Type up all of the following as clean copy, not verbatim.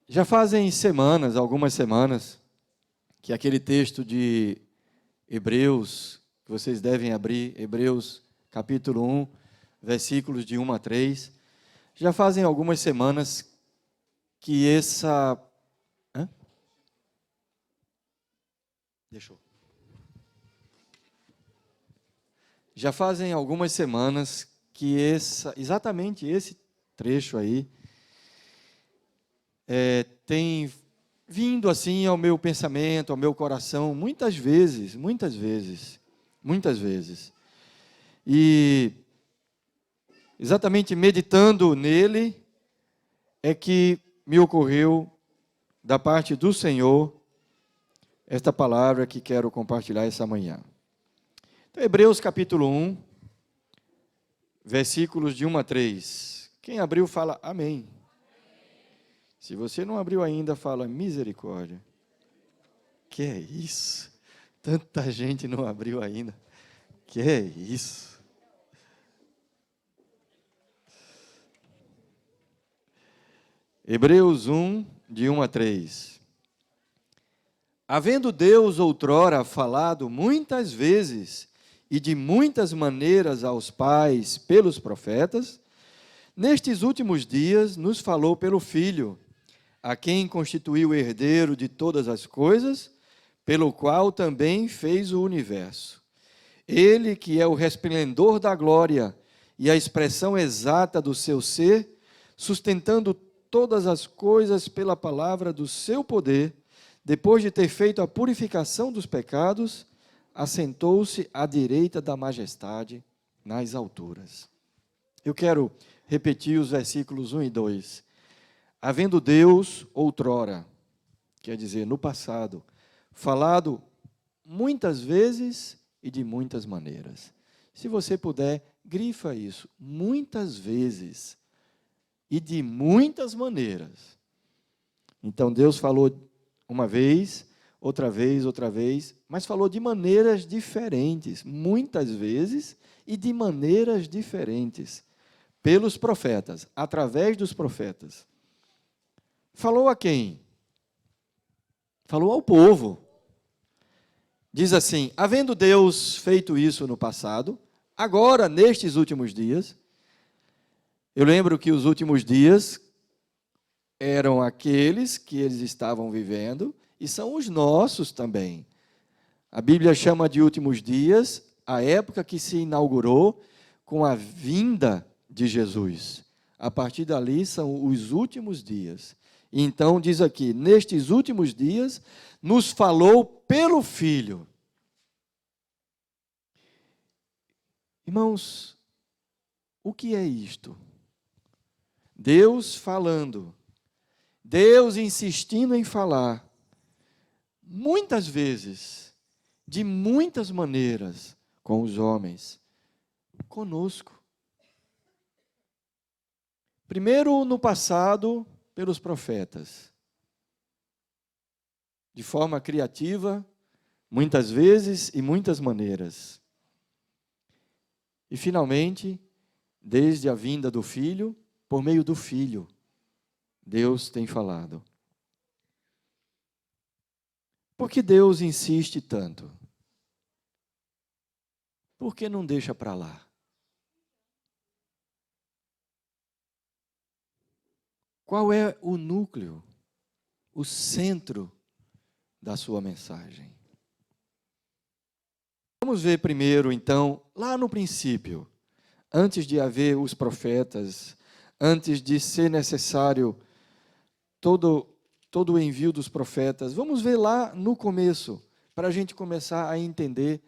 Já fazem semanas, algumas semanas, que aquele texto de Hebreus, que vocês devem abrir, Hebreus capítulo 1, versículos de 1 a 3, já fazem algumas semanas que essa... Hã? Deixou. Já fazem algumas semanas que exatamente esse trecho aí tem vindo assim ao meu pensamento, ao meu coração, muitas vezes. E exatamente meditando nele, é que me ocorreu, da parte do Senhor, esta palavra que quero compartilhar essa manhã. Então, Hebreus capítulo 1, versículos de 1 a 3. Quem abriu fala amém. Se você não abriu ainda, fala misericórdia. Que é isso? Tanta gente não abriu ainda. Que é isso? Hebreus 1, de 1 a 3. Havendo Deus outrora falado muitas vezes e de muitas maneiras aos pais pelos profetas, nestes últimos dias nos falou pelo Filho, a quem constituiu herdeiro de todas as coisas, pelo qual também fez o universo. Ele, que é o resplendor da glória e a expressão exata do seu ser, sustentando todas as coisas pela palavra do seu poder, depois de ter feito a purificação dos pecados, assentou-se à direita da majestade nas alturas. Eu quero repetir os versículos 1 e 2. Havendo Deus outrora, quer dizer, no passado, falado muitas vezes e de muitas maneiras. Se você puder, grifa isso, muitas vezes e de muitas maneiras. Então, Deus falou uma vez, outra vez, mas falou de maneiras diferentes, muitas vezes e de maneiras diferentes, pelos profetas, através dos profetas. Falou a quem? Falou ao povo. Diz assim: havendo Deus feito isso no passado, agora, nestes últimos dias, eu lembro que os últimos dias eram aqueles que eles estavam vivendo e são os nossos também. A Bíblia chama de últimos dias a época que se inaugurou com a vinda de Jesus. A partir dali são os últimos dias. Então, diz aqui, nestes últimos dias, nos falou pelo Filho. Irmãos, o que é isto? Deus falando, Deus insistindo em falar, muitas vezes, de muitas maneiras, com os homens, conosco. Primeiro, no passado, pelos profetas, de forma criativa, muitas vezes e muitas maneiras. E, finalmente, desde a vinda do Filho, por meio do Filho, Deus tem falado. Por que Deus insiste tanto? Por que não deixa para lá? Qual é o núcleo, o centro da sua mensagem? Vamos ver primeiro, então, lá no princípio, antes de haver os profetas, antes de ser necessário todo o envio dos profetas, vamos ver lá no começo, para a gente começar a entender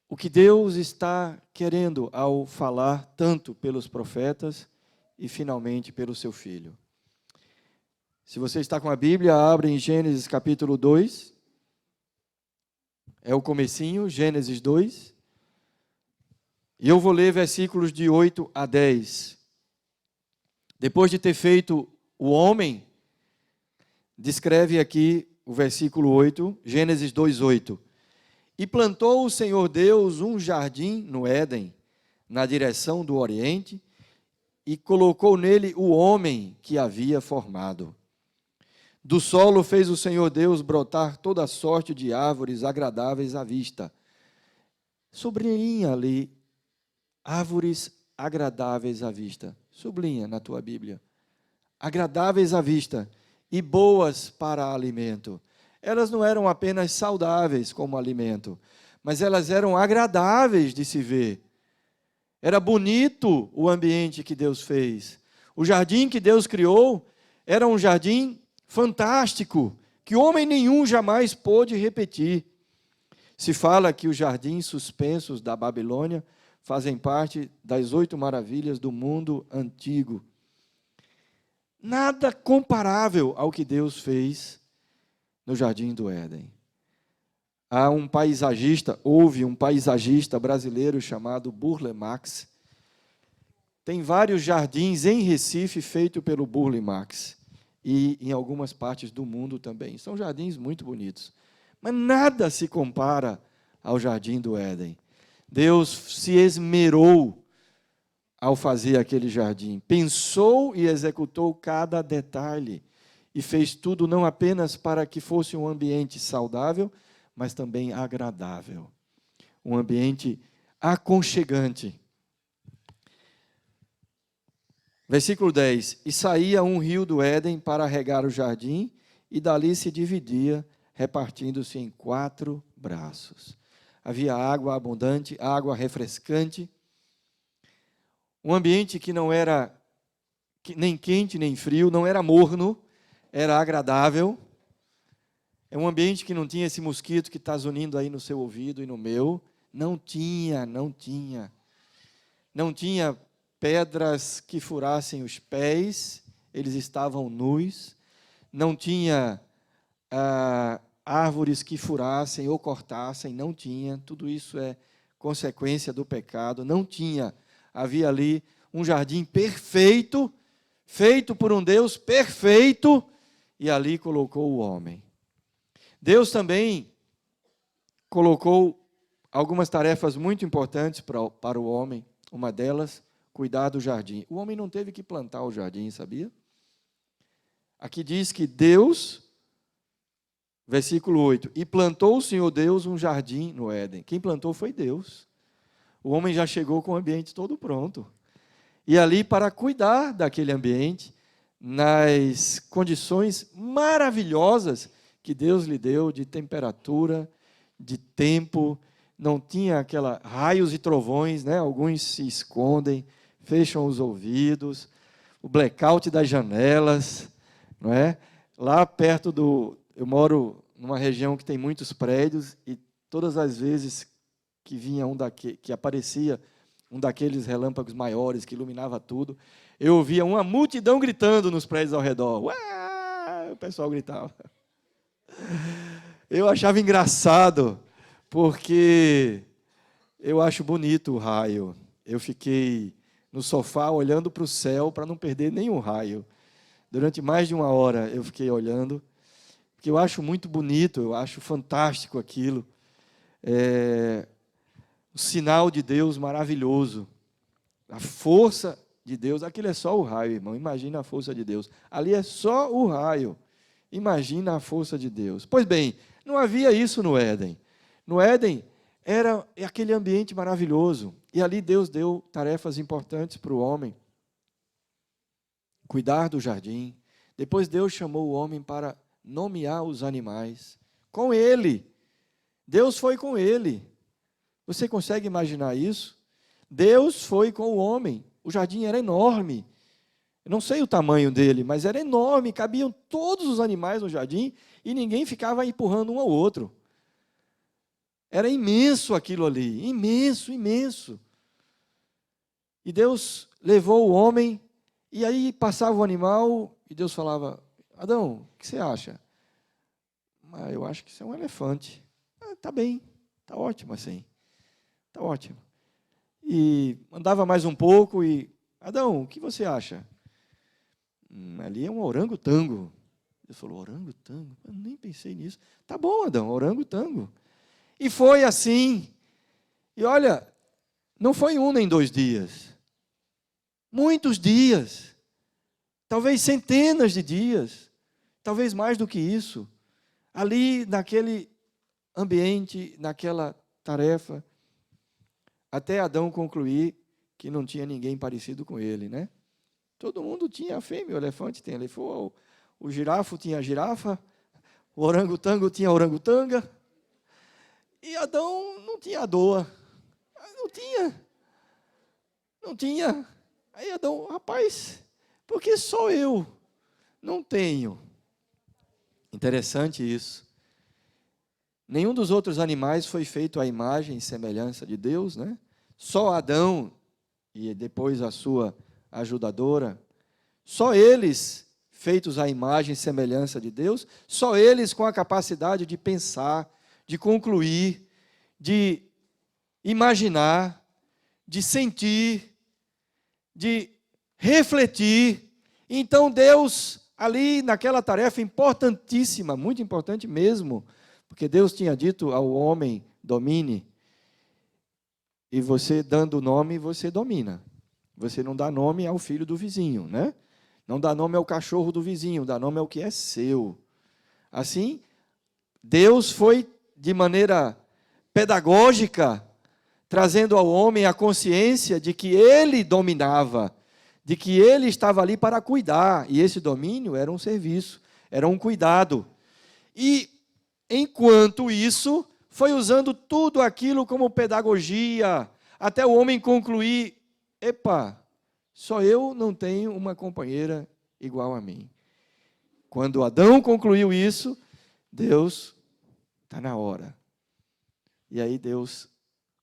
o que Deus está querendo ao falar tanto pelos profetas e, finalmente, pelo seu Filho. Se você está com a Bíblia, abre em Gênesis capítulo 2. É o comecinho, Gênesis 2. E eu vou ler versículos de 8 a 10. Depois de ter feito o homem, descreve aqui o versículo 8, Gênesis 2, 8. E plantou o Senhor Deus um jardim no Éden, na direção do Oriente, e colocou nele o homem que havia formado. Do solo fez o Senhor Deus brotar toda sorte de árvores agradáveis à vista. Sublinha ali, árvores agradáveis à vista. Sublinha na tua Bíblia. Agradáveis à vista e boas para alimento. Elas não eram apenas saudáveis como alimento, mas elas eram agradáveis de se ver. Era bonito o ambiente que Deus fez. O jardim que Deus criou era um jardim fantástico, que homem nenhum jamais pôde repetir. Se fala que os jardins suspensos da Babilônia fazem parte das 8 maravilhas do mundo antigo. Nada comparável ao que Deus fez no Jardim do Éden. Houve um paisagista brasileiro chamado Burle Marx. Tem vários jardins em Recife feitos pelo Burle Marx e em algumas partes do mundo também. São jardins muito bonitos. Mas nada se compara ao Jardim do Éden. Deus se esmerou ao fazer aquele jardim. Pensou e executou cada detalhe. E fez tudo não apenas para que fosse um ambiente saudável, mas também agradável. Um ambiente aconchegante. Versículo 10. E saía um rio do Éden para regar o jardim, e dali se dividia, repartindo-se em 4 braços. Havia água abundante, água refrescante. Um ambiente que não era nem quente nem frio, não era morno, era agradável. É um ambiente que não tinha esse mosquito que está zunindo aí no seu ouvido e no meu. Não tinha. Não tinha pedras que furassem os pés, eles estavam nus. Não tinha árvores que furassem ou cortassem, não tinha. Tudo isso é consequência do pecado. Não tinha. Havia ali um jardim perfeito, feito por um Deus perfeito, e ali colocou o homem. Deus também colocou algumas tarefas muito importantes para o homem. Uma delas, cuidar do jardim. O homem não teve que plantar o jardim, sabia? Aqui diz que Deus, versículo 8, e plantou o Senhor Deus um jardim no Éden. Quem plantou foi Deus. O homem já chegou com o ambiente todo pronto. E ali para cuidar daquele ambiente, nas condições maravilhosas que Deus lhe deu de temperatura, de tempo, não tinha aquela raios e trovões, né? Alguns se escondem, fecham os ouvidos, o blackout das janelas, não é? Lá perto eu moro numa região que tem muitos prédios e todas as vezes que vinha que aparecia um daqueles relâmpagos maiores que iluminava tudo, eu ouvia uma multidão gritando nos prédios ao redor. Ué! O pessoal gritava. Eu achava engraçado, porque eu acho bonito o raio. Eu fiquei no sofá olhando para o céu para não perder nenhum raio. Durante mais de 1 hora eu fiquei olhando, porque eu acho muito bonito, eu acho fantástico aquilo. O sinal de Deus maravilhoso. A força de Deus, aquilo é só o raio, irmão. Imagina a força de Deus. Ali é só o raio. Imagina a força de Deus. Pois bem, não havia isso no Éden. No Éden era aquele ambiente maravilhoso. E ali Deus deu tarefas importantes para o homem. Cuidar do jardim. Depois Deus chamou o homem para nomear os animais. Com ele. Deus foi com ele. Você consegue imaginar isso? Deus foi com o homem. O jardim era enorme. Eu não sei o tamanho dele, mas era enorme. Cabiam todos os animais no jardim e ninguém ficava empurrando um ao outro. Era imenso aquilo ali. Imenso, imenso. E Deus levou o homem e aí passava o animal e Deus falava: Adão, o que você acha? Eu acho que isso é um elefante. Tá bem, tá ótimo assim. Tá ótimo. E andava mais um pouco e... Adão, o que você acha? Ali é um orangotango. Ele falou, orangotango? Eu nem pensei nisso. Tá bom, Adão, orangotango. E foi assim. E olha, não foi 1 nem 2 dias. Muitos dias, talvez centenas de dias, talvez mais do que isso, ali naquele ambiente, naquela tarefa, até Adão concluir que não tinha ninguém parecido com ele, né? Todo mundo tinha a fêmea, o elefante tinha elefante, o girafo tinha a girafa, o orangotango tinha a orangotanga, e Adão não tinha a doa. Não tinha. Aí Adão, rapaz, por que só eu não tenho? Interessante isso. Nenhum dos outros animais foi feito à imagem e semelhança de Deus, né? Só Adão e depois a sua ajudadora, só eles feitos à imagem e semelhança de Deus, só eles com a capacidade de pensar, de concluir, de imaginar, de sentir, de refletir. Então Deus, ali naquela tarefa importantíssima, muito importante mesmo, porque Deus tinha dito ao homem, domine, e você dando nome, você domina. Você não dá nome ao filho do vizinho, né? Não dá nome ao cachorro do vizinho, dá nome ao que é seu. Assim, Deus foi de maneira pedagógica, trazendo ao homem a consciência de que ele dominava, de que ele estava ali para cuidar, e esse domínio era um serviço, era um cuidado. E, enquanto isso, foi usando tudo aquilo como pedagogia, até o homem concluir, epa, só eu não tenho uma companheira igual a mim. Quando Adão concluiu isso, Deus, está na hora. E aí Deus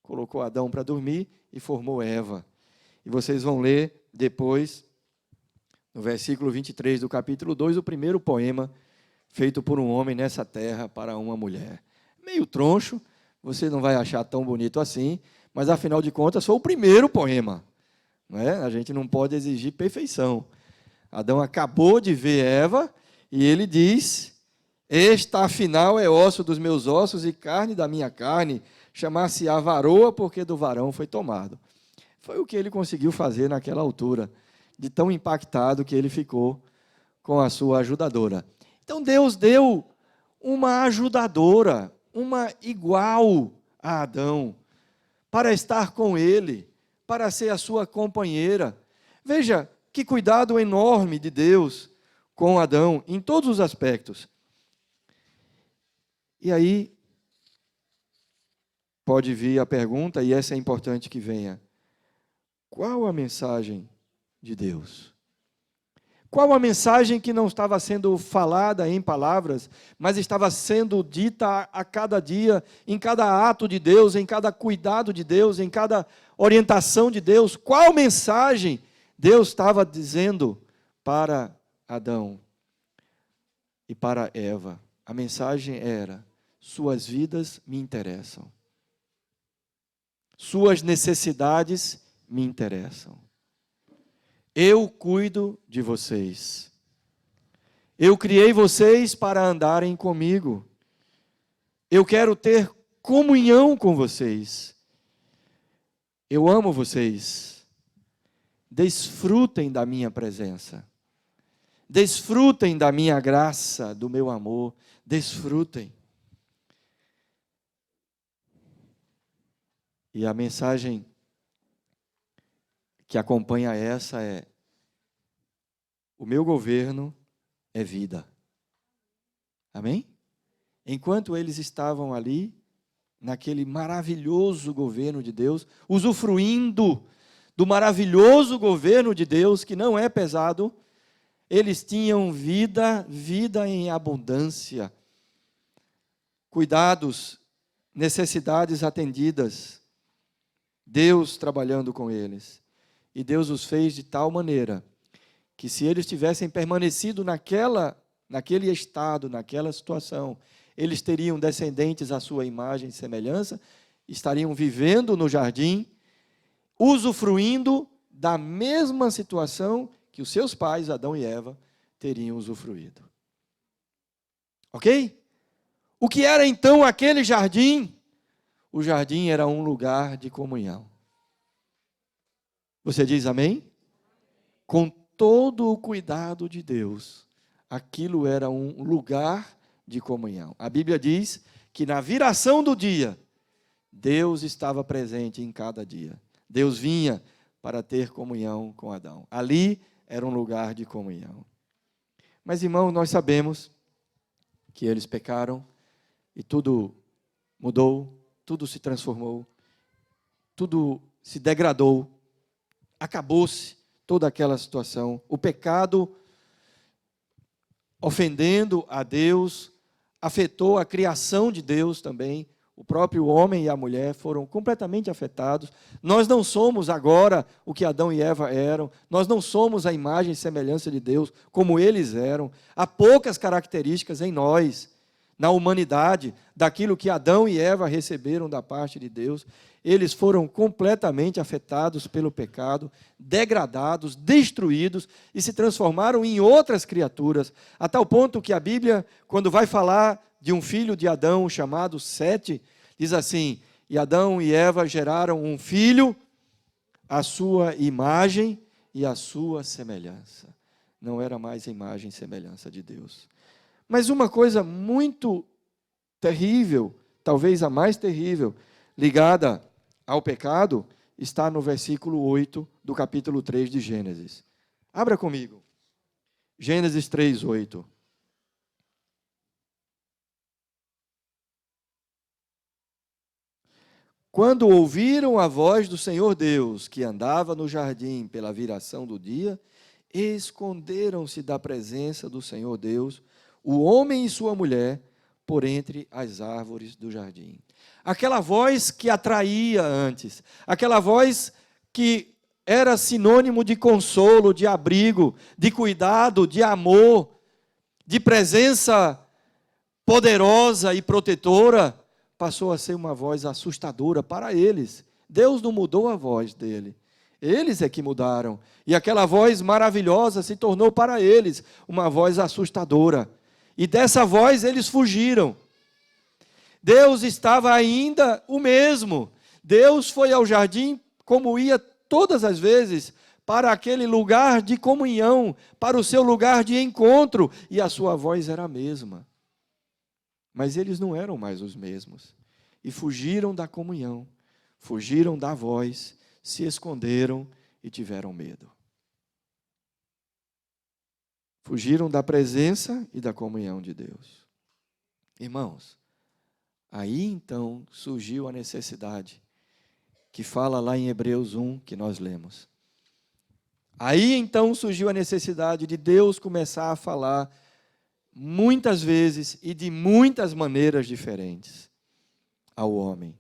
colocou Adão para dormir e formou Eva. E vocês vão ler depois, no versículo 23 do capítulo 2, o primeiro poema feito por um homem nessa terra para uma mulher. Meio troncho, você não vai achar tão bonito assim, mas afinal de contas foi o primeiro poema. Não é? A gente não pode exigir perfeição. Adão acabou de ver Eva e ele diz, esta afinal é osso dos meus ossos e carne da minha carne, chamar-se-á varoa, porque do varão foi tomado. Foi o que ele conseguiu fazer naquela altura, de tão impactado que ele ficou com a sua ajudadora. Então Deus deu uma ajudadora, uma igual a Adão, para estar com ele, para ser a sua companheira. Veja que cuidado enorme de Deus com Adão, em todos os aspectos. E aí, pode vir a pergunta, e essa é importante que venha. Qual a mensagem de Deus? Qual a mensagem que não estava sendo falada em palavras, mas estava sendo dita a cada dia, em cada ato de Deus, em cada cuidado de Deus, em cada orientação de Deus? Qual mensagem Deus estava dizendo para Adão e para Eva? A mensagem era: suas vidas me interessam. Suas necessidades me interessam. Eu cuido de vocês. Eu criei vocês para andarem comigo. Eu quero ter comunhão com vocês. Eu amo vocês. Desfrutem da minha presença. Desfrutem da minha graça, do meu amor. Desfrutem. E a mensagem que acompanha essa é: o meu governo é vida. Amém? Enquanto eles estavam ali, naquele maravilhoso governo de Deus, usufruindo do maravilhoso governo de Deus, que não é pesado, eles tinham vida, vida em abundância, cuidados, necessidades atendidas, Deus trabalhando com eles. E Deus os fez de tal maneira que, se eles tivessem permanecido naquele estado, naquela situação, eles teriam descendentes à sua imagem e semelhança, estariam vivendo no jardim, usufruindo da mesma situação que os seus pais, Adão e Eva, teriam usufruído. Ok? O que era então aquele jardim? O jardim era um lugar de comunhão. Você diz amém? com todo o cuidado de Deus, aquilo era um lugar de comunhão. A Bíblia diz que na viração do dia, Deus estava presente em cada dia. Deus vinha para ter comunhão com Adão. Ali era um lugar de comunhão. Mas, irmãos, nós sabemos que eles pecaram e tudo mudou, tudo se transformou, tudo se degradou, acabou-se toda aquela situação. O pecado, ofendendo a Deus, afetou a criação de Deus também. O próprio homem e a mulher foram completamente afetados. Nós não somos agora o que Adão e Eva eram. Nós não somos a imagem e semelhança de Deus como eles eram. Há poucas características em nós, na humanidade, daquilo que Adão e Eva receberam da parte de Deus. Eles foram completamente afetados pelo pecado, degradados, destruídos e se transformaram em outras criaturas, a tal ponto que a Bíblia, quando vai falar de um filho de Adão chamado Sete, diz assim: e Adão e Eva geraram um filho à sua imagem e à sua semelhança. Não era mais a imagem e semelhança de Deus. Mas uma coisa muito terrível, talvez a mais terrível, ligada ao pecado, está no versículo 8 do capítulo 3 de Gênesis. Abra comigo. Gênesis 3, 8. Quando ouviram a voz do Senhor Deus, que andava no jardim pela viração do dia, esconderam-se da presença do Senhor Deus, o homem e sua mulher, por entre as árvores do jardim. Aquela voz que atraía antes, aquela voz que era sinônimo de consolo, de abrigo, de cuidado, de amor, de presença poderosa e protetora, passou a ser uma voz assustadora para eles. Deus não mudou a voz dele. Eles é que mudaram. E aquela voz maravilhosa se tornou para eles uma voz assustadora. E dessa voz eles fugiram. Deus estava ainda o mesmo. Deus foi ao jardim como ia todas as vezes para aquele lugar de comunhão, para o seu lugar de encontro. E a sua voz era a mesma. Mas eles não eram mais os mesmos. E fugiram da comunhão, fugiram da voz, se esconderam e tiveram medo. Fugiram da presença e da comunhão de Deus. Irmãos, aí então surgiu a necessidade, que fala lá em Hebreus 1, que nós lemos. Aí então surgiu a necessidade de Deus começar a falar muitas vezes e de muitas maneiras diferentes ao homem.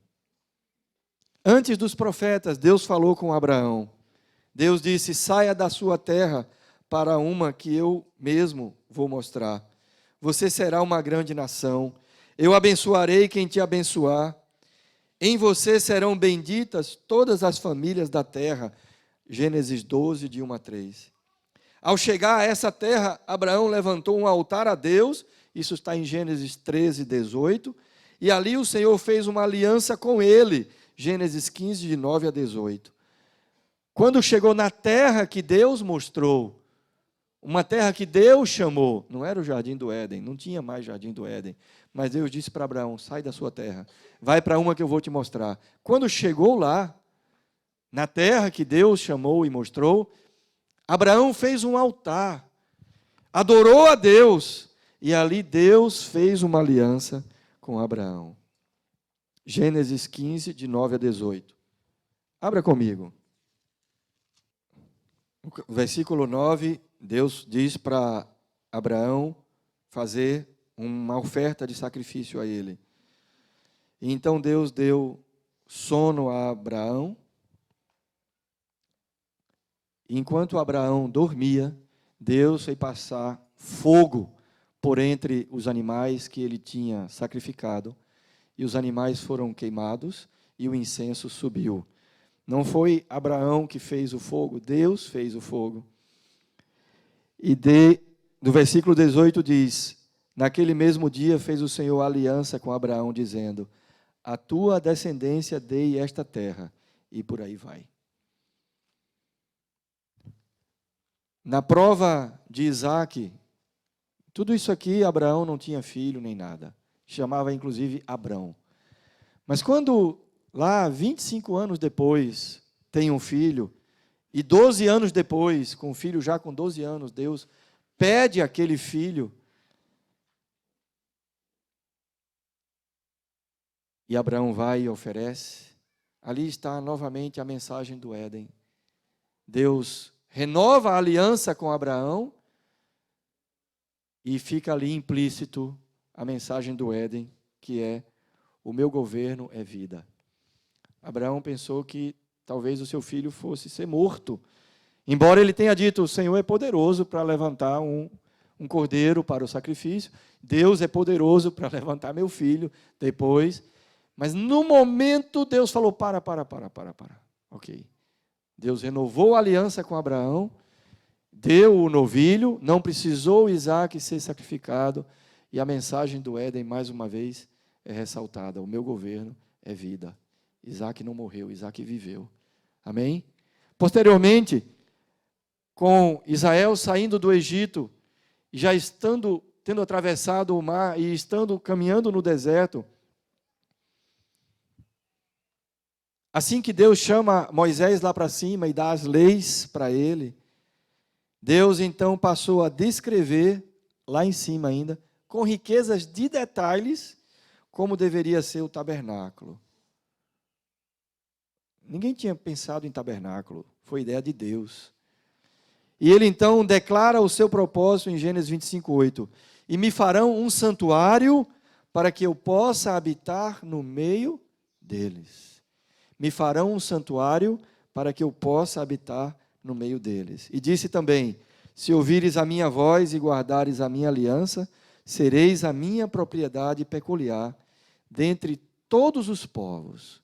Antes dos profetas, Deus falou com Abraão. Deus disse: saia da sua terra para uma que eu mesmo vou mostrar. Você será uma grande nação. Eu abençoarei quem te abençoar. Em você serão benditas todas as famílias da terra. Gênesis 12, de 1 a 3. Ao chegar a essa terra, Abraão levantou um altar a Deus, isso está em Gênesis 13, 18, e ali o Senhor fez uma aliança com ele, Gênesis 15, de 9 a 18. Quando chegou na terra que Deus mostrou, uma terra que Deus chamou, não era o Jardim do Éden, não tinha mais Jardim do Éden, mas Deus disse para Abraão: sai da sua terra, vai para uma que eu vou te mostrar. Quando chegou lá, na terra que Deus chamou e mostrou, Abraão fez um altar, adorou a Deus, e ali Deus fez uma aliança com Abraão. Gênesis 15, de 9 a 18. Abra comigo. No versículo 9, Deus diz para Abraão fazer uma oferta de sacrifício a ele. E então Deus deu sono a Abraão. Enquanto Abraão dormia, Deus foi passar fogo por entre os animais que ele tinha sacrificado, e os animais foram queimados, e o incenso subiu. Não foi Abraão que fez o fogo, Deus fez o fogo. E no versículo 18 diz: naquele mesmo dia fez o Senhor aliança com Abraão, dizendo: a tua descendência dei esta terra, e por aí vai. Na prova de Isaac, tudo isso aqui, Abraão não tinha filho nem nada. Chamava, inclusive, Abrão. Mas quando, lá, 25 anos depois, tem um filho, e 12 anos depois, com o filho já com 12 anos, Deus pede aquele filho, e Abraão vai e oferece. Ali está novamente a mensagem do Éden. Deus renova a aliança com Abraão, e fica ali implícito a mensagem do Éden, que é: o meu governo é vida. Abraão pensou que talvez o seu filho fosse ser morto, embora ele tenha dito: o Senhor é poderoso para levantar um cordeiro para o sacrifício, Deus é poderoso para levantar meu filho depois. Mas no momento Deus falou: para. Ok. Deus renovou a aliança com Abraão, deu o novilho, não precisou Isaac ser sacrificado, e a mensagem do Éden, mais uma vez, é ressaltada: o meu governo é vida. Isaac não morreu, Isaac viveu. Amém? Posteriormente, com Israel saindo do Egito, já tendo atravessado o mar e estando caminhando no deserto, assim que Deus chama Moisés lá para cima e dá as leis para ele, Deus então passou a descrever, lá em cima ainda, com riquezas de detalhes, como deveria ser o tabernáculo. Ninguém tinha pensado em tabernáculo, foi ideia de Deus. E ele então declara o seu propósito em Gênesis 25:8. E me farão um santuário para que eu possa habitar no meio deles. Me farão um santuário para que eu possa habitar no meio deles. E disse também: se ouvires a minha voz e guardares a minha aliança, sereis a minha propriedade peculiar dentre todos os povos.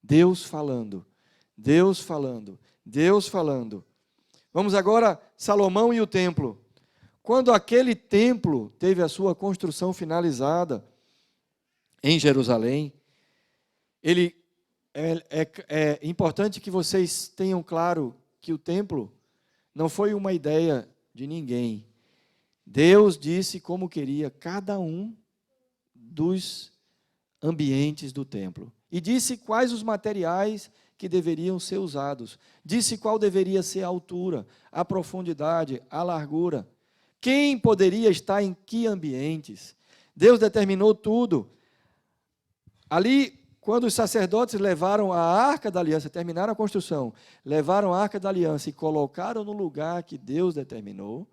Deus falando, Deus falando, Deus falando. Vamos agora, Salomão e o templo. Quando aquele templo teve a sua construção finalizada em Jerusalém, é importante que vocês tenham claro que o templo não foi uma ideia de ninguém. Deus disse como queria cada um dos ambientes do templo. E disse quais os materiais que deveriam ser usados. Disse qual deveria ser a altura, a profundidade, a largura. Quem poderia estar em que ambientes. Deus determinou tudo. Ali, quando os sacerdotes levaram a Arca da Aliança, terminaram a construção, levaram a Arca da Aliança e colocaram no lugar que Deus determinou,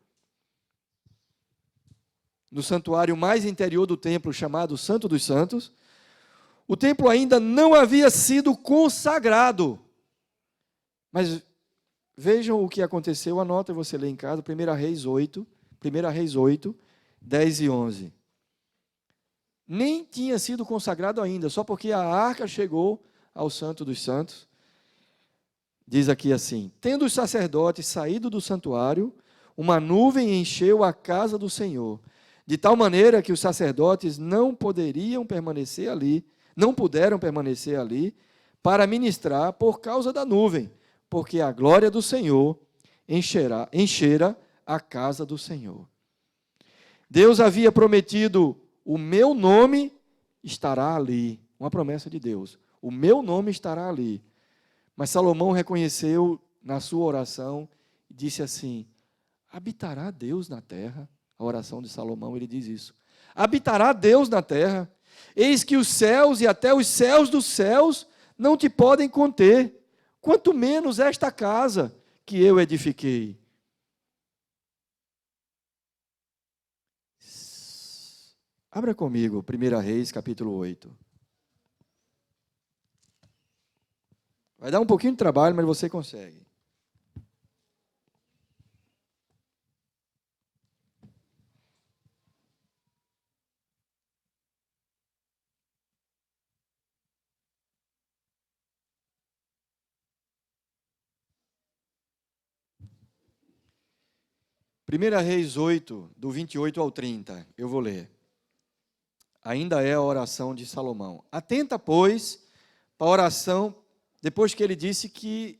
no santuário mais interior do templo, chamado Santo dos Santos, o templo ainda não havia sido consagrado. Mas vejam o que aconteceu, anota e você lê em casa, 1 Reis 8, 10 e 11. Nem tinha sido consagrado ainda, só porque a arca chegou ao Santo dos Santos. Diz aqui assim: tendo os sacerdotes saído do santuário, uma nuvem encheu a casa do Senhor, de tal maneira que os sacerdotes não puderam permanecer ali para ministrar por causa da nuvem, porque a glória do Senhor enchera a casa do Senhor. Deus havia prometido: o meu nome estará ali. Uma promessa de Deus. O meu nome estará ali. Mas Salomão reconheceu na sua oração e disse assim: habitará Deus na terra? A oração de Salomão, ele diz isso. Habitará Deus na terra? Eis que os céus e até os céus dos céus não te podem conter, quanto menos esta casa que eu edifiquei. Abra comigo, 1 Reis, capítulo 8. Vai dar um pouquinho de trabalho, mas você consegue. Primeira Reis 8, do 28 ao 30, eu vou ler. Ainda é a oração de Salomão. Atenta, pois, para a oração, depois que ele disse que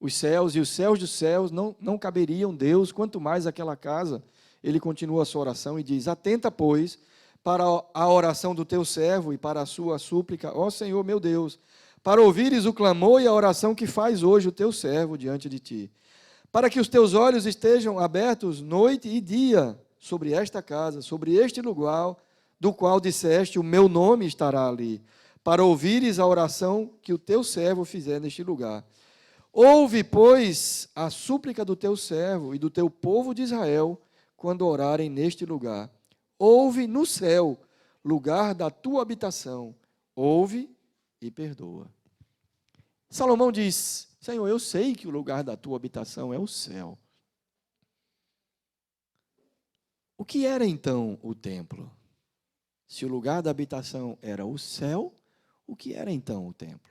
os céus e os céus dos céus não caberiam Deus, quanto mais aquela casa. Ele continua a sua oração e diz: atenta, pois, para a oração do teu servo e para a sua súplica, ó Senhor meu Deus, para ouvires o clamor e a oração que faz hoje o teu servo diante de ti, para que os teus olhos estejam abertos noite e dia sobre esta casa, sobre este lugar, do qual disseste, o meu nome estará ali, para ouvires a oração que o teu servo fizer neste lugar. Ouve, pois, a súplica do teu servo e do teu povo de Israel, quando orarem neste lugar. Ouve no céu, lugar da tua habitação. Ouve e perdoa. Salomão diz: Senhor, eu sei que o lugar da tua habitação é o céu. O que era então o templo? Se o lugar da habitação era o céu, o que era então o templo?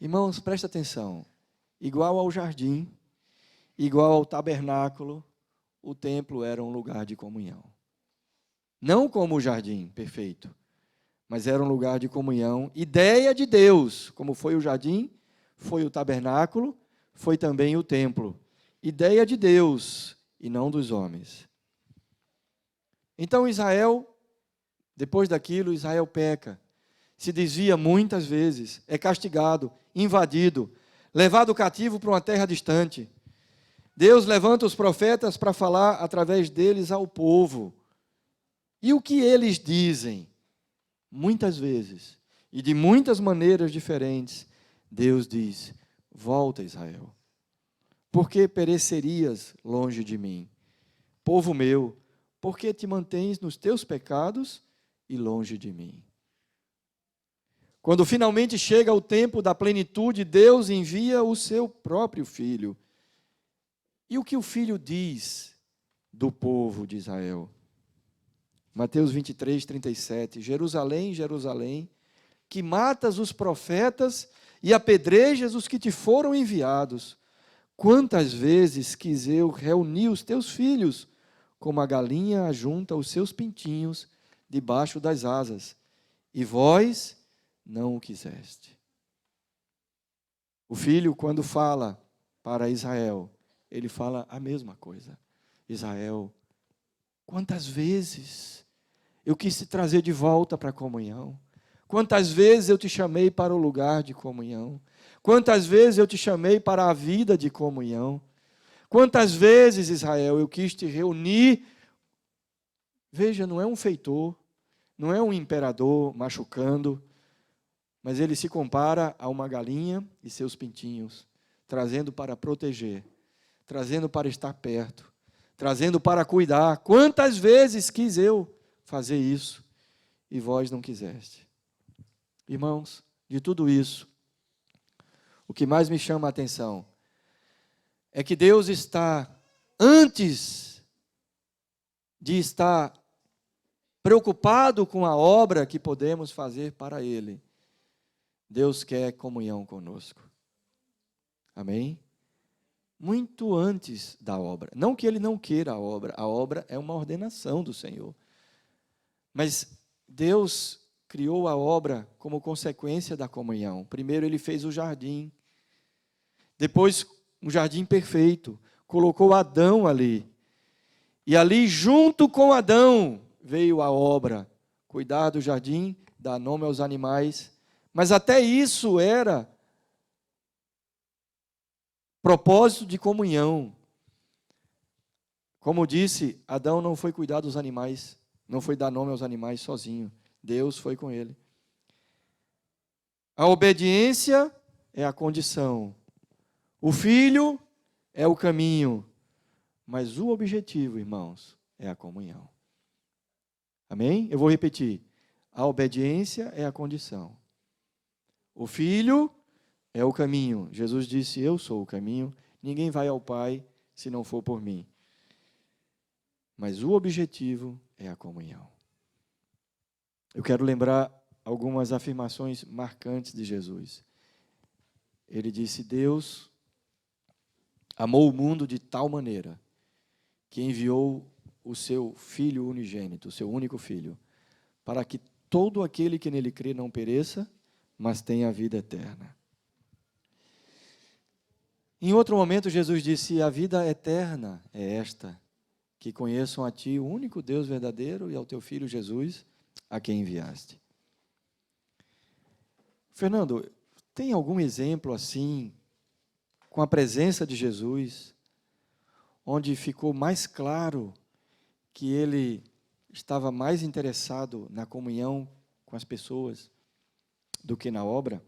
Irmãos, presta atenção. Igual ao jardim, igual ao tabernáculo, o templo era um lugar de comunhão. Não como o jardim perfeito, mas era um lugar de comunhão, ideia de Deus, como foi o jardim, foi o tabernáculo, foi também o templo. Ideia de Deus e não dos homens. Então Israel, depois daquilo, Israel peca, se desvia muitas vezes, é castigado, invadido, levado cativo para uma terra distante. Deus levanta os profetas para falar através deles ao povo. E o que eles dizem? Muitas vezes, e de muitas maneiras diferentes, Deus diz: volta, Israel, porque perecerias longe de mim? Povo meu, por que te mantens nos teus pecados e longe de mim? Quando finalmente chega o tempo da plenitude, Deus envia o seu próprio Filho. E o que o Filho diz do povo de Israel? Mateus 23, 37. Jerusalém, Jerusalém, que matas os profetas e apedrejas os que te foram enviados. Quantas vezes quis eu reunir os teus filhos, como a galinha ajunta os seus pintinhos debaixo das asas, e vós não o quiseste. O filho, quando fala para Israel, ele fala a mesma coisa. Israel, quantas vezes eu quis te trazer de volta para a comunhão? Quantas vezes eu te chamei para o lugar de comunhão? Quantas vezes eu te chamei para a vida de comunhão? Quantas vezes, Israel, eu quis te reunir? Veja, não é um feitor, não é um imperador machucando, mas ele se compara a uma galinha e seus pintinhos, trazendo para proteger, trazendo para estar perto, trazendo para cuidar. Quantas vezes quis eu fazer isso e vós não quiseste? Irmãos, de tudo isso, o que mais me chama a atenção é que Deus está, antes de estar preocupado com a obra que podemos fazer para Ele, Deus quer comunhão conosco. Amém? Muito antes da obra. Não que Ele não queira a obra é uma ordenação do Senhor. Mas Deus criou a obra como consequência da comunhão. Primeiro Ele fez o jardim, depois um jardim perfeito, colocou Adão ali. E ali, junto com Adão, veio a obra, cuidar do jardim, dar nome aos animais. Mas até isso era propósito de comunhão. Como disse, Adão não foi cuidar dos animais, não foi dar nome aos animais sozinho. Deus foi com ele. A obediência é a condição. O filho é o caminho. Mas o objetivo, irmãos, é a comunhão. Amém? Eu vou repetir. A obediência é a condição. O filho é o caminho. Jesus disse: eu sou o caminho. Ninguém vai ao Pai se não for por mim. Mas o objetivo é a comunhão. Eu quero lembrar algumas afirmações marcantes de Jesus. Ele disse: Deus amou o mundo de tal maneira que enviou o seu Filho unigênito, o seu único Filho, para que todo aquele que nele crê não pereça, mas tenha a vida eterna. Em outro momento, Jesus disse: a vida eterna é esta, que conheçam a Ti, o único Deus verdadeiro, e ao Teu Filho Jesus, a quem enviaste. Fernando, tem algum exemplo assim, com a presença de Jesus, onde ficou mais claro que Ele estava mais interessado na comunhão com as pessoas do que na obra?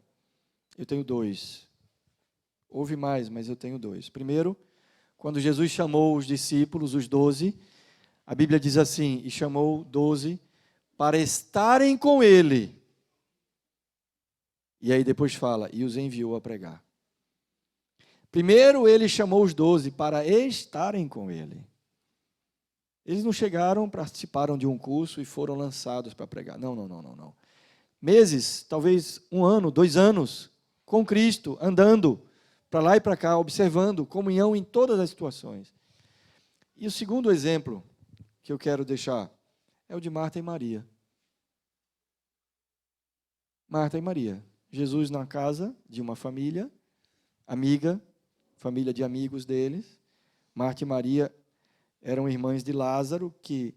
Eu tenho dois. Houve mais, mas eu tenho dois. Primeiro, quando Jesus chamou os discípulos, os 12, a Bíblia diz assim: e chamou 12 para estarem com Ele. E aí depois fala: e os enviou a pregar. Primeiro Ele chamou os 12 para estarem com Ele. Eles não chegaram, participaram de um curso e foram lançados para pregar. Não. Meses, talvez 1 ano, 2 anos, com Cristo, andando para lá e para cá, observando, comunhão em todas as situações. E o segundo exemplo que eu quero deixar é o de Marta e Maria. Marta e Maria. Jesus na casa de uma família, amiga, família de amigos deles. Marta e Maria eram irmãs de Lázaro, que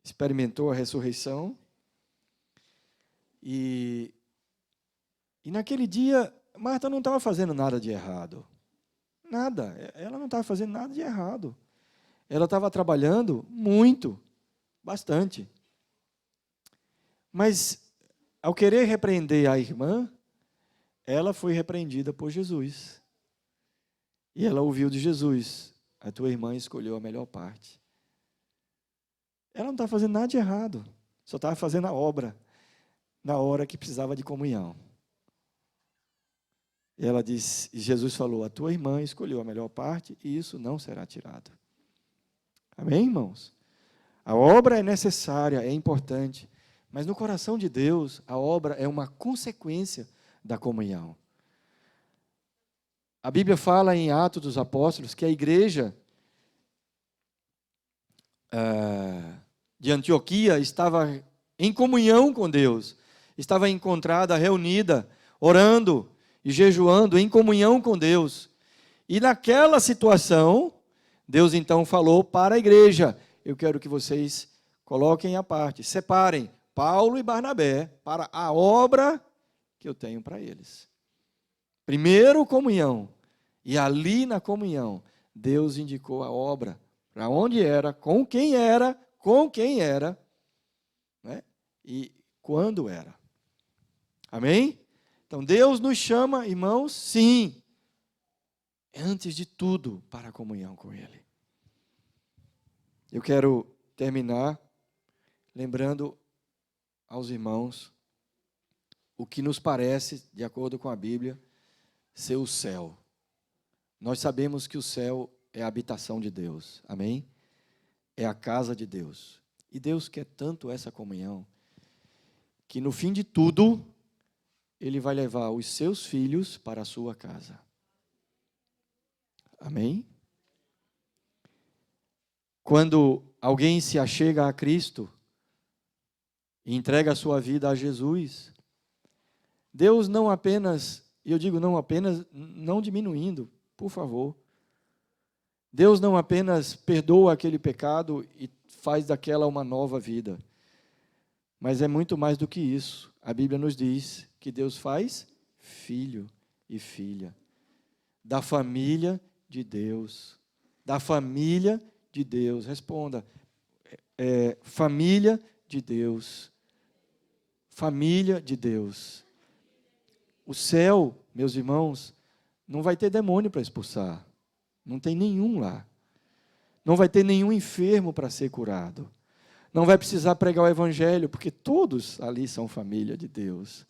experimentou a ressurreição. E naquele dia, Marta não estava fazendo nada de errado. Nada. Ela não estava fazendo nada de errado. Ela estava trabalhando muito, bastante. Mas, ao querer repreender a irmã, ela foi repreendida por Jesus. E ela ouviu de Jesus: a tua irmã escolheu a melhor parte. Ela não estava fazendo nada de errado, só estava fazendo a obra na hora que precisava de comunhão. E ela disse, e Jesus falou: a tua irmã escolheu a melhor parte e isso não será tirado. Amém, irmãos? A obra é necessária, é importante, mas no coração de Deus, a obra é uma consequência da comunhão. A Bíblia fala em Atos dos Apóstolos que a igreja de Antioquia estava em comunhão com Deus, estava encontrada, reunida, orando e jejuando em comunhão com Deus. E naquela situação, Deus então falou para a igreja: eu quero que vocês coloquem à parte, separem Paulo e Barnabé para a obra que eu tenho para eles. Primeiro, comunhão. E ali na comunhão, Deus indicou a obra, para onde era, com quem era, né? E quando era. Amém? Então, Deus nos chama, irmãos, sim, antes de tudo, para a comunhão com Ele. Eu quero terminar lembrando aos irmãos o que nos parece, de acordo com a Bíblia, ser o céu. Nós sabemos que o céu é a habitação de Deus, amém? É a casa de Deus. E Deus quer tanto essa comunhão, que no fim de tudo, Ele vai levar os seus filhos para a sua casa. Amém? Quando alguém se achega a Cristo e entrega a sua vida a Jesus, Deus não apenas, e eu digo não apenas, não diminuindo, por favor, Deus não apenas perdoa aquele pecado e faz daquela uma nova vida, mas é muito mais do que isso. A Bíblia nos diz que Deus faz filho e filha da família de Deus. Da família de Deus. Responda. Família de Deus. Família de Deus. O céu, meus irmãos, não vai ter demônio para expulsar. Não tem nenhum lá. Não vai ter nenhum enfermo para ser curado. Não vai precisar pregar o evangelho, porque todos ali são família de Deus.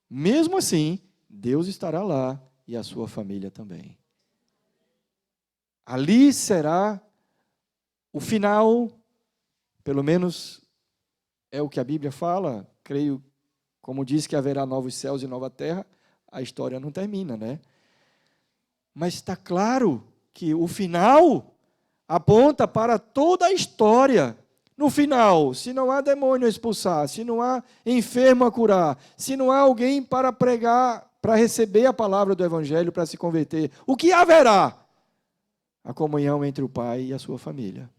Mesmo assim, Deus estará lá e a sua família também. Ali será o final, pelo menos é o que a Bíblia fala, creio, como diz que haverá novos céus e nova terra, a história não termina, né? Mas está claro que o final aponta para toda a história. No final, se não há demônio a expulsar, se não há enfermo a curar, se não há alguém para pregar para receber a palavra do Evangelho, para se converter, o que haverá? A comunhão entre o pai e a sua família.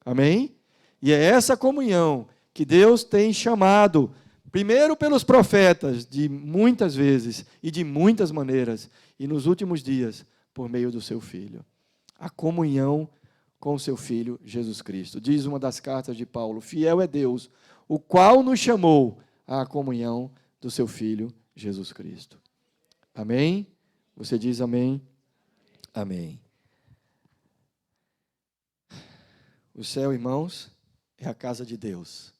Amém? E é essa comunhão que Deus tem chamado, primeiro pelos profetas, de muitas vezes e de muitas maneiras, e nos últimos dias, por meio do seu Filho. A comunhão com o seu Filho, Jesus Cristo. Diz uma das cartas de Paulo: fiel é Deus, o qual nos chamou à comunhão do seu Filho, Jesus Cristo. Amém? Você diz amém? Amém. O céu, irmãos, é a casa de Deus,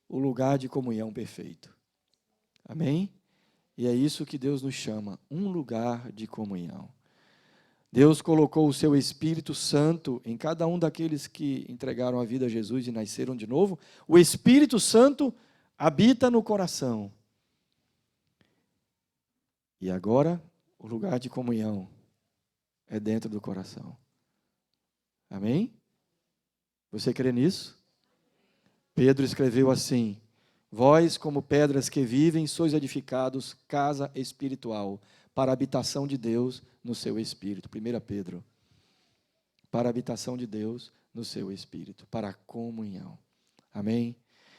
o lugar de comunhão perfeito. Amém? E é isso que Deus nos chama, um lugar de comunhão. Deus colocou o seu Espírito Santo em cada um daqueles que entregaram a vida a Jesus e nasceram de novo. O Espírito Santo habita no coração. E agora, o lugar de comunhão é dentro do coração. Amém? Você crê nisso? Pedro escreveu assim: vós, como pedras que vivem, sois edificados casa espiritual, para a habitação de Deus no seu Espírito. 1 Pedro. Para a habitação de Deus no seu Espírito, para a comunhão. Amém?